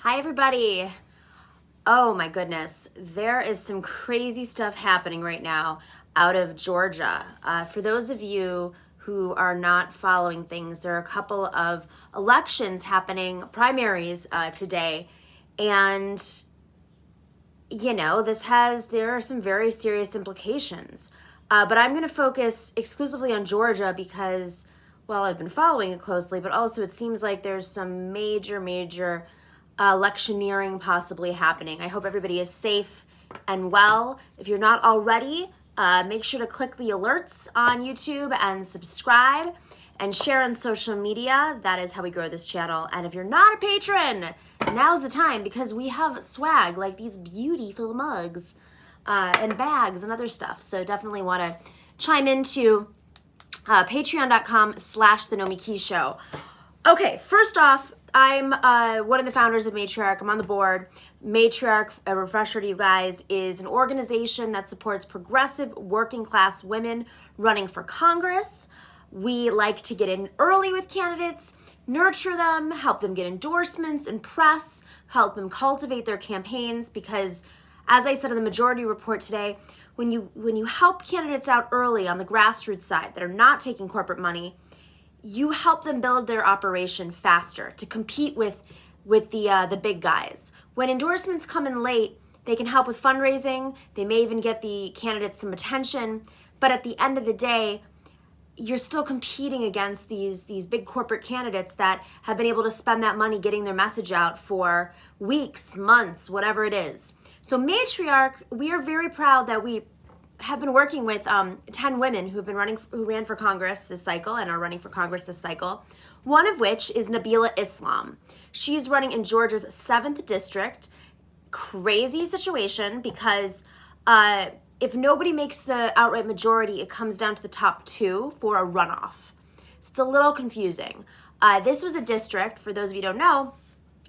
Hi, everybody. Oh my goodness, there is some crazy stuff happening right now out of Georgia. For those of you who are not following things, there are a couple of elections happening, primaries today, and there are some very serious implications. But I'm going to focus exclusively on Georgia because, well, I've been following it closely, but also it seems like there's some major electioneering possibly happening. I hope everybody is safe and well. If you're not already, make sure to click the alerts on YouTube and subscribe and share on social media. That is how we grow this channel. And if you're not a patron, now's the time because we have swag like these beautiful mugs and bags and other stuff. So definitely want to chime into patreon.com/the Nomiki show. Okay, first off, I'm one of the founders of Matriarch. I'm on the board. Matriarch, a refresher to you guys, is an organization that supports progressive working class women running for Congress. We like to get in early with candidates, nurture them, help them get endorsements and press, help them cultivate their campaigns because, as I said in the majority report today, when you help candidates out early on the grassroots side that are not taking corporate money, you help them build their operation faster to compete with the big guys. When endorsements come in late, they can help with fundraising. They may even get the candidates some attention. But at the end of the day, you're still competing against these big corporate candidates that have been able to spend that money getting their message out for weeks, months, whatever it is. So Matriarch, we are very proud that we have been working with 10 women who ran for Congress this cycle and are running for Congress this cycle. One of which is Nabila Islam. She's running in Georgia's 7th district. Crazy situation because if nobody makes the outright majority, it comes down to the top 2 for a runoff. So it's a little confusing. This was a district, for those of you who don't know,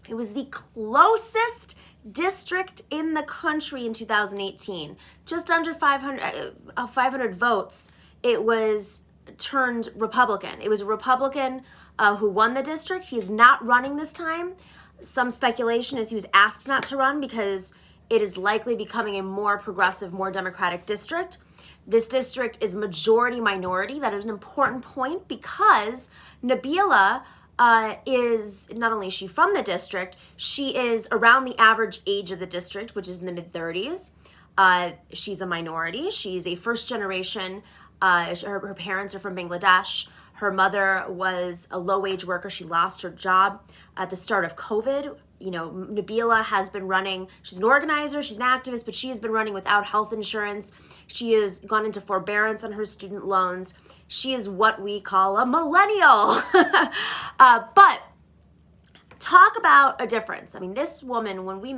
it was the closest district in the country in 2018. Just under 500 votes, it was turned Republican. It was a Republican who won the district. He is not running this time. Some speculation is he was asked not to run because it is likely becoming a more progressive, more democratic district. This district is majority minority. That is an important point because Nabila is not only is she from the district, she is around the average age of the district, which is in the mid-30s. She's a minority. She's a first generation. Her parents are from Bangladesh. Her mother was a low-wage worker. She lost her job at the start of COVID. Nabila has been running. She's an organizer. She's an activist, but she has been running without health insurance. She has gone into forbearance on her student loans. She is what we call a millennial. But talk about a difference. I mean, this woman, when I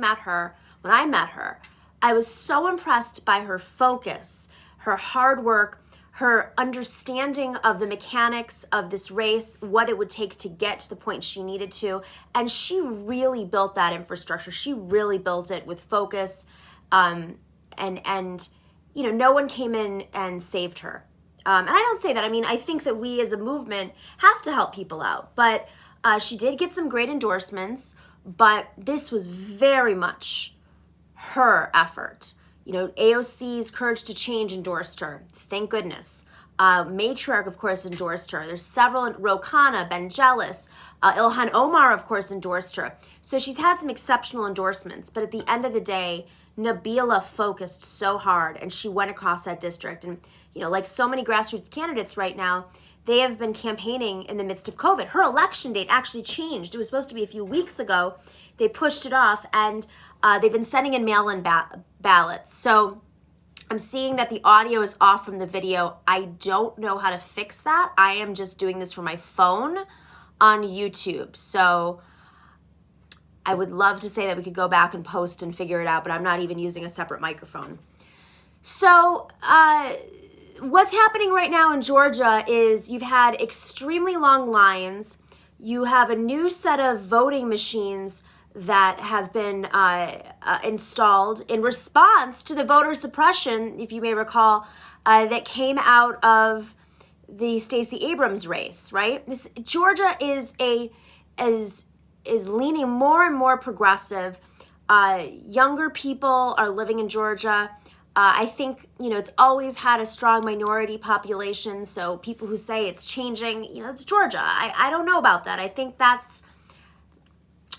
met her, I was so impressed by her focus, her hard work, her understanding of the mechanics of this race, what it would take to get to the point she needed to. And she really built that infrastructure. She really built it with focus. And no one came in and saved her. And I don't say that. I mean, I think that we as a movement have to help people out. But she did get some great endorsements, but this was very much her effort. AOC's Courage to Change endorsed her. Thank goodness. Matriarch, of course, endorsed her. There's several, Rokana, Benjelis, Ilhan Omar, of course, endorsed her. So she's had some exceptional endorsements. But at the end of the day, Nabila focused so hard and she went across that district. And, like so many grassroots candidates right now, they have been campaigning in the midst of COVID. Her election date actually changed. It was supposed to be a few weeks ago. They pushed it off and they've been sending in mail-in ballots. So I'm seeing that the audio is off from the video. I don't know how to fix that. I am just doing this from my phone on YouTube. So I would love to say that we could go back and post and figure it out, but I'm not even using a separate microphone. So what's happening right now in Georgia is you've had extremely long lines. You have a new set of voting machines that have been installed in response to the voter suppression, if you may recall, that came out of the Stacey Abrams race, right? Georgia is is leaning more and more progressive. Younger people are living in Georgia. I think, it's always had a strong minority population. So people who say it's changing, it's Georgia. I don't know about that. I think that's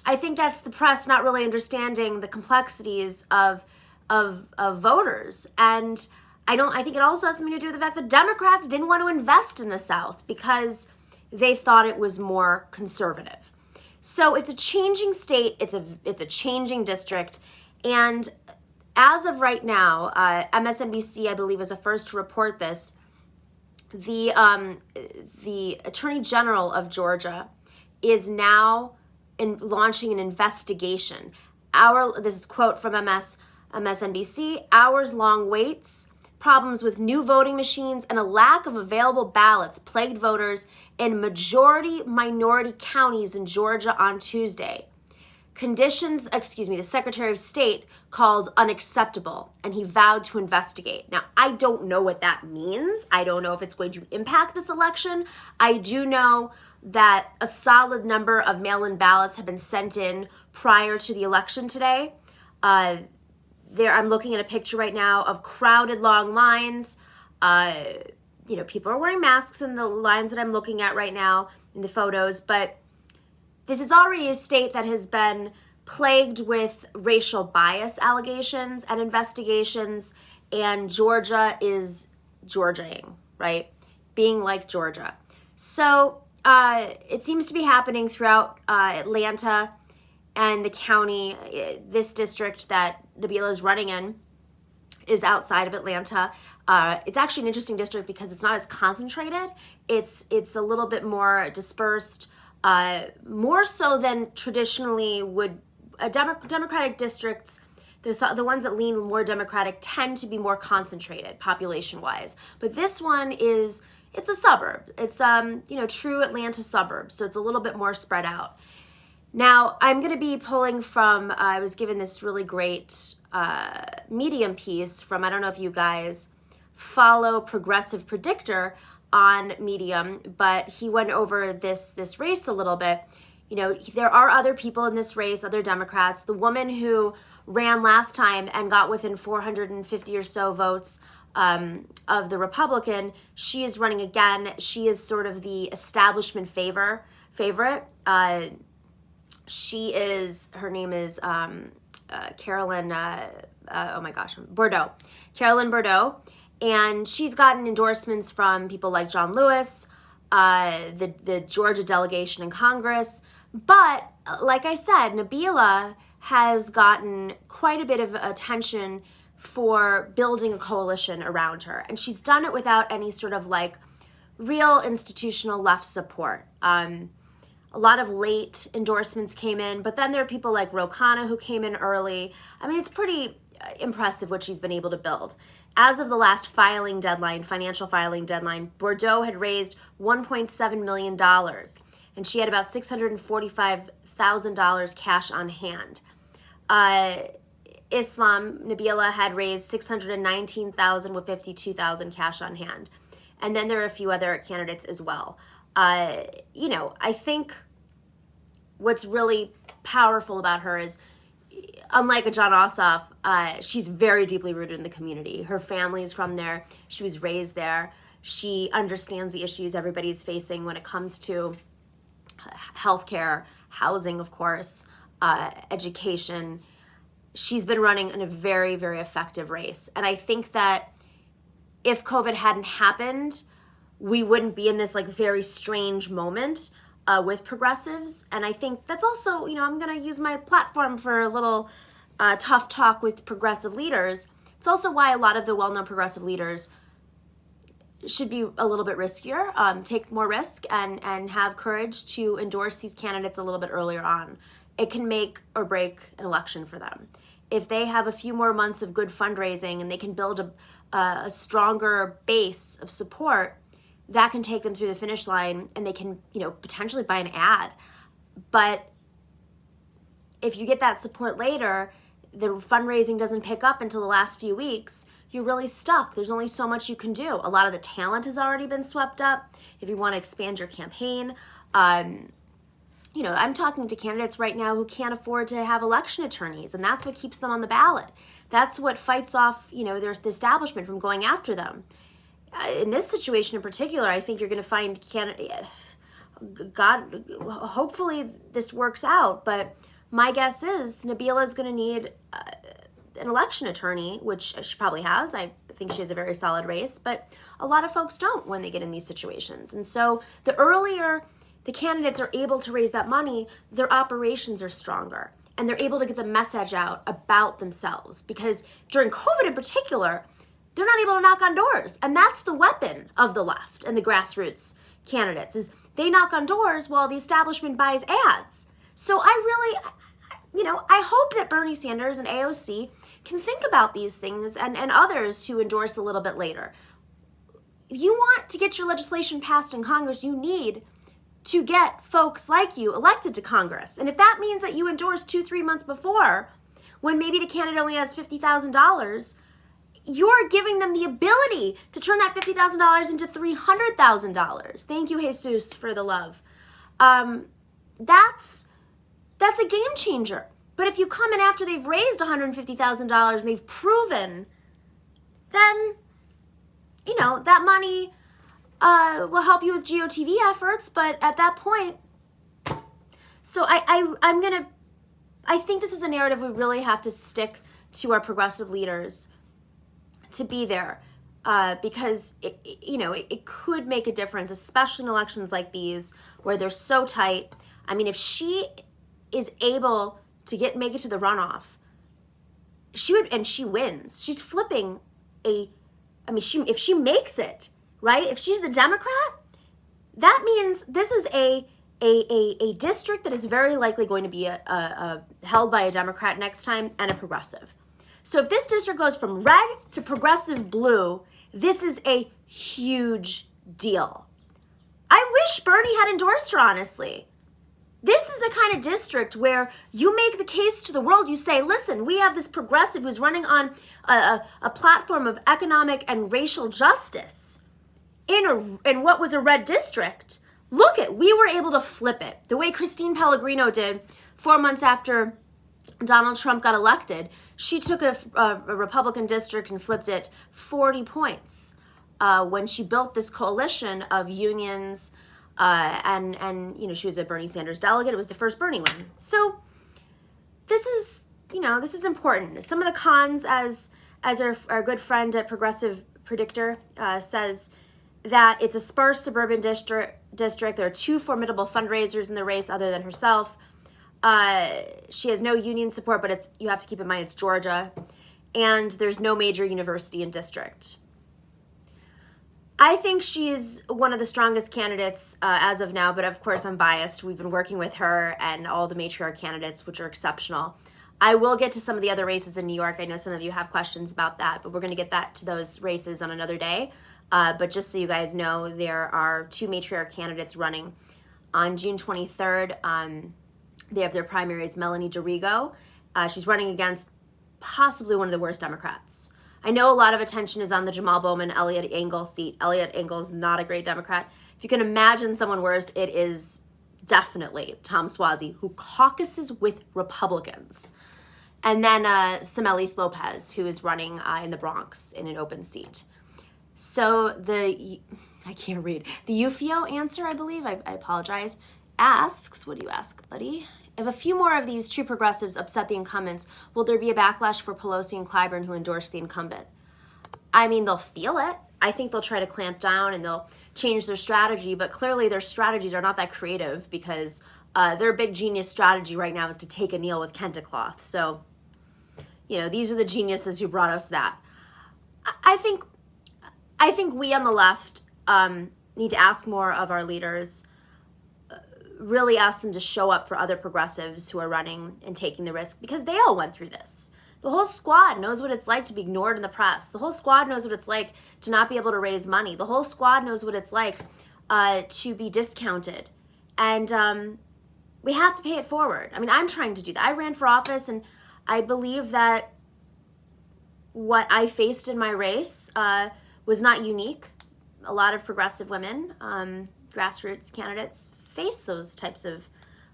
the press not really understanding the complexities of voters. And I think it also has something to do with the fact that Democrats didn't want to invest in the South because they thought it was more conservative. So it's a changing state, it's a changing district, and as of right now, MSNBC, I believe, was the first to report this. The Attorney General of Georgia is now launching an investigation. This is a quote from MSNBC, hours-long waits, problems with new voting machines, and a lack of available ballots plagued voters in majority-minority counties in Georgia on Tuesday. Conditions, the Secretary of State called unacceptable, and he vowed to investigate. Now, I don't know what that means. I don't know if it's going to impact this election. I do know that a solid number of mail-in ballots have been sent in prior to the election today. I'm looking at a picture right now of crowded long lines. People are wearing masks in the lines that I'm looking at right now in the photos, but this is already a state that has been plagued with racial bias allegations and investigations, and Georgia is Georgiaing, right? Being like Georgia. So it seems to be happening throughout Atlanta and the county. This district that Nabila is running in is outside of Atlanta. It's actually an interesting district because it's not as concentrated. It's a little bit more dispersed. More so than traditionally would Democratic districts. The ones that lean more Democratic tend to be more concentrated population-wise. But this one it's a suburb. It's true Atlanta suburb, so it's a little bit more spread out. Now, I'm going to be pulling from, I was given this really great Medium piece from, I don't know if you guys follow Progressive Predictor on Medium, but he went over this race a little bit. There are other people in this race, other Democrats. The woman who ran last time and got within 450 or so votes of the Republican, she is running again. She is sort of the establishment favorite. Her name is Carolyn, Bordeaux. Carolyn Bordeaux. And she's gotten endorsements from people like John Lewis, the Georgia delegation in Congress. But like I said, Nabila has gotten quite a bit of attention for building a coalition around her. And she's done it without any sort of real institutional left support. A lot of late endorsements came in, but then there are people like Ro Khanna who came in early. I mean, it's pretty impressive what she's been able to build. As of the last financial filing deadline, Bordeaux had raised $1.7 million, and she had about $645,000 cash on hand. Nabila had raised $619,000 with $52,000 cash on hand. And then there are a few other candidates as well. I think what's really powerful about her is, unlike a John Ossoff, she's very deeply rooted in the community. Her family's from there. She was raised there. She understands the issues everybody's facing when it comes to healthcare, housing, of course, education. She's been running in a very, very effective race. And I think that if COVID hadn't happened, we wouldn't be in this very strange moment with progressives. And I think that's also, I'm going to use my platform for a little tough talk with progressive leaders. It's also why a lot of the well-known progressive leaders should be a little bit riskier, take more risk and have courage to endorse these candidates a little bit earlier on. It can make or break an election for them. If they have a few more months of good fundraising and they can build a stronger base of support, that can take them through the finish line, and they can, potentially buy an ad. But if you get that support later, the fundraising doesn't pick up until the last few weeks, you're really stuck. There's only so much you can do. A lot of the talent has already been swept up. If you want to expand your campaign, I'm talking to candidates right now who can't afford to have election attorneys, and that's what keeps them on the ballot. That's what fights off, there's the establishment from going after them. In this situation in particular, I think you're going to find God, hopefully this works out, but my guess is Nabila is going to need an election attorney, which she probably has. I think she has a very solid race, but a lot of folks don't when they get in these situations. And so the earlier the candidates are able to raise that money, their operations are stronger, and they're able to get the message out about themselves, because during COVID in particular, they're not able to knock on doors. And that's the weapon of the left and the grassroots candidates, is they knock on doors while the establishment buys ads. So I hope that Bernie Sanders and AOC can think about these things, and others who endorse a little bit later. If you want to get your legislation passed in Congress, you need to get folks like you elected to Congress. And if that means that you endorse 2-3 months before, when maybe the candidate only has $50,000, you're giving them the ability to turn that $50,000 into $300,000. Thank you, Jesus, for the love. That's a game changer. But if you come in after they've raised $150,000 and they've proven, then, that money will help you with GOTV efforts. But at that point, so I think this is a narrative we really have to stick to our progressive leaders to be there, because it could make a difference, especially in elections like these where they're so tight. I mean, if she is able to make it to the runoff, and she wins. She's flipping if she makes it, right? If she's the Democrat, that means this is a district that is very likely going to be held by a Democrat next time, and a progressive. So if this district goes from red to progressive blue, this is a huge deal. I wish Bernie had endorsed her, honestly. This is the kind of district where you make the case to the world. You say, listen, we have this progressive who's running on a platform of economic and racial justice in what was a red district. Look we were able to flip it the way Christine Pellegrino did 4 months after Donald Trump got elected. She took a Republican district and flipped it 40 points when she built this coalition of unions, and she was a Bernie Sanders delegate. It was the first Bernie one. So this is important. Some of the cons, as our good friend at Progressive Predictor says, that it's a sparse suburban district. There are 2 formidable fundraisers in the race other than herself. She has no union support, but you have to keep in mind it's Georgia, and there's no major university in district. I think she's one of the strongest candidates as of now, but of course I'm biased. We've been working with her and all the matriarch candidates, which are exceptional. I will get to some of the other races in New York. I know some of you have questions about that, but we're going to get to those races on another day. But just so you guys know, there are 2 matriarch candidates running on June 23rd. They have their primaries. Melanie Dorigo, she's running against possibly one of the worst Democrats. I know a lot of attention is on the Jamal Bowman, Elliot Engel seat. Elliot Engel's not a great Democrat. If you can imagine someone worse, it is definitely Tom Suozzi, who caucuses with Republicans. And then Semelis Lopez, who is running in the Bronx in an open seat. So I can't read. The UFIO answer, I believe, I apologize, asks, what do you ask, buddy? If a few more of these true progressives upset the incumbents, will there be a backlash for Pelosi and Clyburn who endorsed the incumbent? I mean, they'll feel it. I think they'll try to clamp down and they'll change their strategy, but clearly their strategies are not that creative, because their big genius strategy right now is to take a kneel with Kentacloth. So, these are the geniuses who brought us that. I think we on the left need to ask more of our leaders, really ask them to show up for other progressives who are running and taking the risk, because they all went through this. The whole squad knows what it's like to be ignored in the press. The whole squad knows what it's like to not be able to raise money. The whole squad knows what it's like to be discounted. And we have to pay it forward. I mean, I'm trying to do that. I ran for office, and I believe that what I faced in my race was not unique. A lot of progressive women, grassroots candidates, face those types of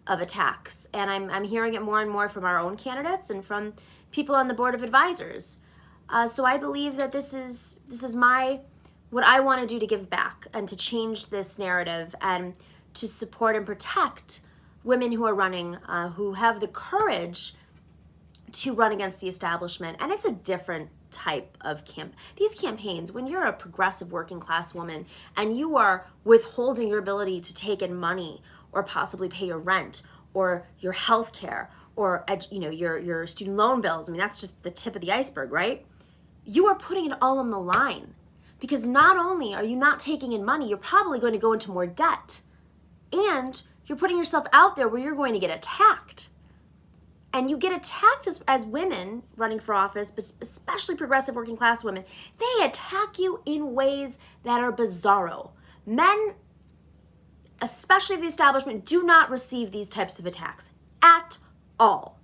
of attacks. And I'm hearing it more and more from our own candidates and from people on the board of advisors. So I believe that this is what I want to do to give back and to change this narrative and to support and protect women who are running, who have the courage to run against the establishment. And it's a different type of these campaigns, when you're a progressive working class woman and you are withholding your ability to take in money or possibly pay your rent or your health care or your student loan bills. I mean, that's just the tip of the iceberg, right? You are putting it all on the line, because not only are you not taking in money, you're probably going to go into more debt, and you're putting yourself out there where you're going to get attacked. And you get attacked as women running for office, but especially progressive working class women. They attack you in ways that are bizarro. Men, especially the establishment, do not receive these types of attacks at all.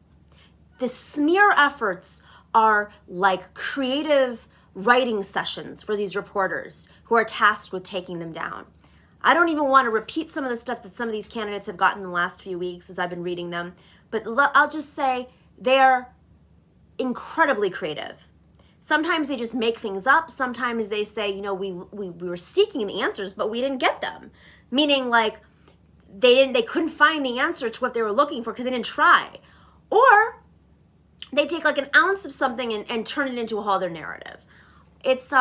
The smear efforts are like creative writing sessions for these reporters who are tasked with taking them down. I don't even want to repeat some of the stuff that some of these candidates have gotten in the last few weeks as I've been reading them, but I'll just say they're incredibly creative. Sometimes they just make things up. Sometimes they say, we were seeking the answers, but we didn't get them. Meaning like they couldn't find the answer to what they were looking for because they didn't try. Or they take like an ounce of something and turn it into a whole other narrative. It's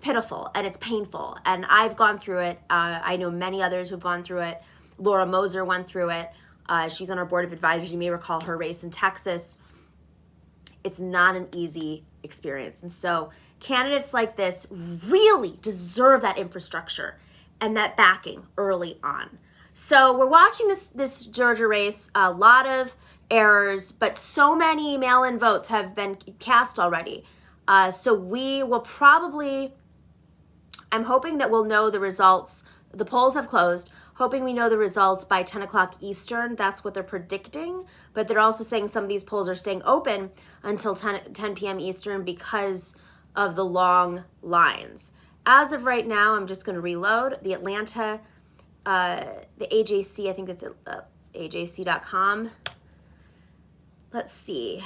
pitiful and it's painful, and I've gone through it. I know many others who've gone through it. Laura Moser went through it. She's on our board of advisors. You may recall her race in Texas. It's not an easy experience, and so candidates like this really deserve that infrastructure and that backing early on. So we're watching this Georgia race. A lot of errors, but so many mail-in votes have been cast already. So we will probably, I'm hoping that we'll know the results. The polls have closed, hoping we know the results by 10 o'clock Eastern. That's what they're predicting. But they're also saying some of these polls are staying open until 10 p.m. Eastern because of the long lines. As of right now, I'm just going to reload. The Atlanta, the AJC, I think it's AJC.com. Let's see.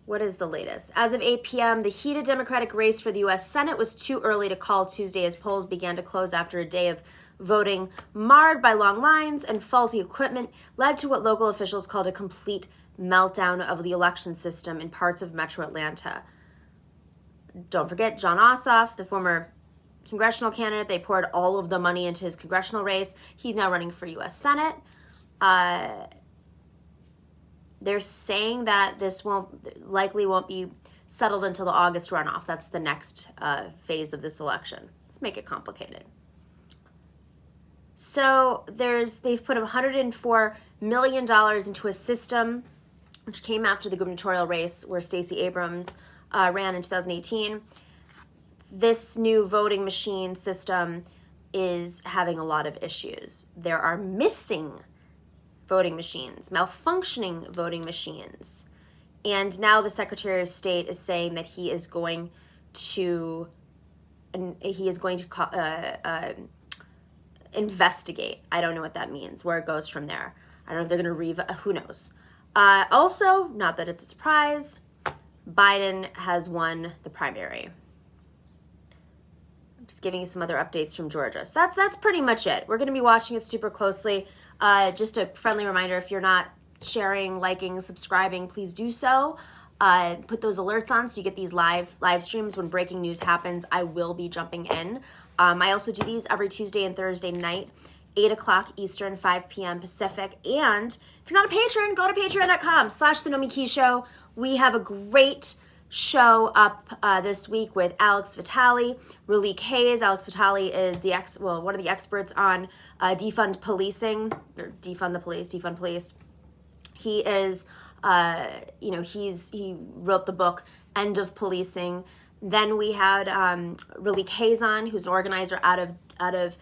What is the latest? As of 8 p.m., the heated Democratic race for the U.S. Senate was too early to call Tuesday as polls began to close after a day of voting marred by long lines and faulty equipment led to what local officials called a complete meltdown of the election system in parts of metro Atlanta. Don't forget Jon Ossoff, the former congressional candidate. They poured all of the money into his congressional race. He's now running for U.S. Senate. They're saying that this likely won't be settled until the August runoff. That's the next phase of this election. Let's make it complicated. So they've put $104 million into a system which came after the gubernatorial race where Stacey Abrams ran in 2018. This new voting machine system is having a lot of issues. There are missing voting machines, malfunctioning voting machines. And now the Secretary of State is saying that he is going to investigate. I don't know what that means, where it goes from there. I don't know if they're going to who knows. Also, not that it's a surprise, Biden has won the primary. I'm just giving you some other updates from Georgia. So that's pretty much it. We're going to be watching it super closely. Just a friendly reminder, if you're not sharing, liking, subscribing, please do so. Put those alerts on so you get these live streams when breaking news happens. I will be jumping in. I also do these every Tuesday and Thursday night, 8 o'clock Eastern, 5 p.m. Pacific. And if you're not a patron, go to patreon.com/The Nomiki Show. We have a great show up this week with Alex Vitale, Ralik Hayes. Alex Vitale is one of the experts on defund policing, or defund police. He is, he wrote the book End of Policing. Then we had Ralik Hayes on, who's an organizer out of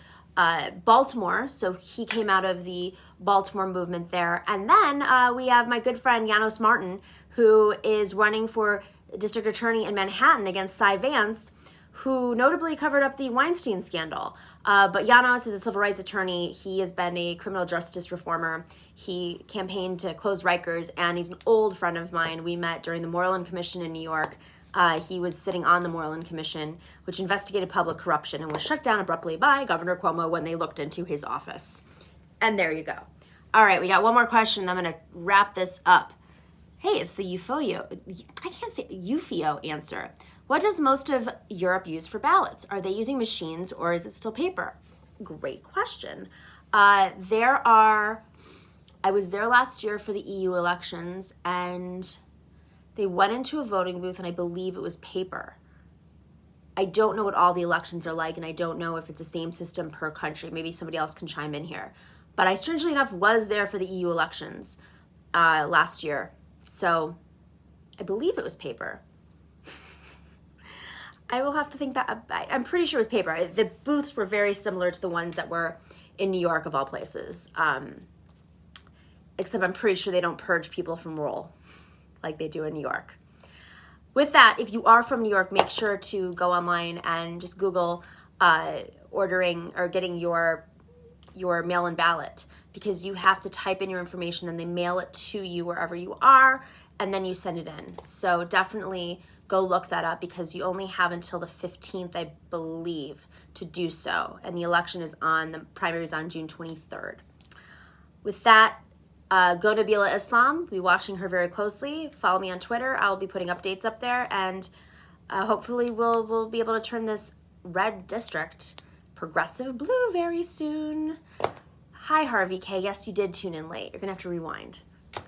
Baltimore. So he came out of the Baltimore movement there. And then we have my good friend Janos Martin, who is running for district attorney in Manhattan against Cy Vance, who notably covered up the Weinstein scandal. But Janos is a civil rights attorney. He has been a criminal justice reformer. He campaigned to close Rikers, and he's an old friend of mine. We met during the Moreland Commission in New York. He was sitting on the Moreland Commission, which investigated public corruption and was shut down abruptly by Governor Cuomo when they looked into his office. And there you go. All right, we got one more question. I'm going to wrap this up. Hey, it's the UFIO answer. What does most of Europe use for ballots? Are they using machines or is it still paper? Great question. I was there last year for the EU elections, and they went into a voting booth, and I believe it was paper. I don't know what all the elections are like, and I don't know if it's the same system per country. Maybe somebody else can chime in here. But I, strangely enough, was there for the EU elections last year. So I believe it was paper. I will have to think that. I'm pretty sure it was paper. The booths were very similar to the ones that were in New York, of all places. Except I'm pretty sure they don't purge people from roll like they do in New York. With that, if you are from New York, make sure to go online and just Google ordering or getting your mail-in ballot, because you have to type in your information and they mail it to you wherever you are, and then you send it in. So definitely go look that up, because you only have until the 15th, I believe, to do so. And the primary is on June 23rd. With that, go to Nabila Islam. Be watching her very closely. Follow me on Twitter. I'll be putting updates up there, and hopefully we'll be able to turn this red district progressive blue very soon. Hi, Harvey K. Yes, you did tune in late. You're gonna have to rewind,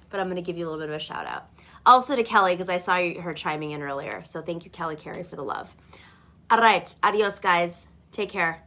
but I'm gonna give you a little bit of a shout out. Also to Kelly, because I saw her chiming in earlier. So thank you, Kelly Carey, for the love. All right, adios, guys. Take care.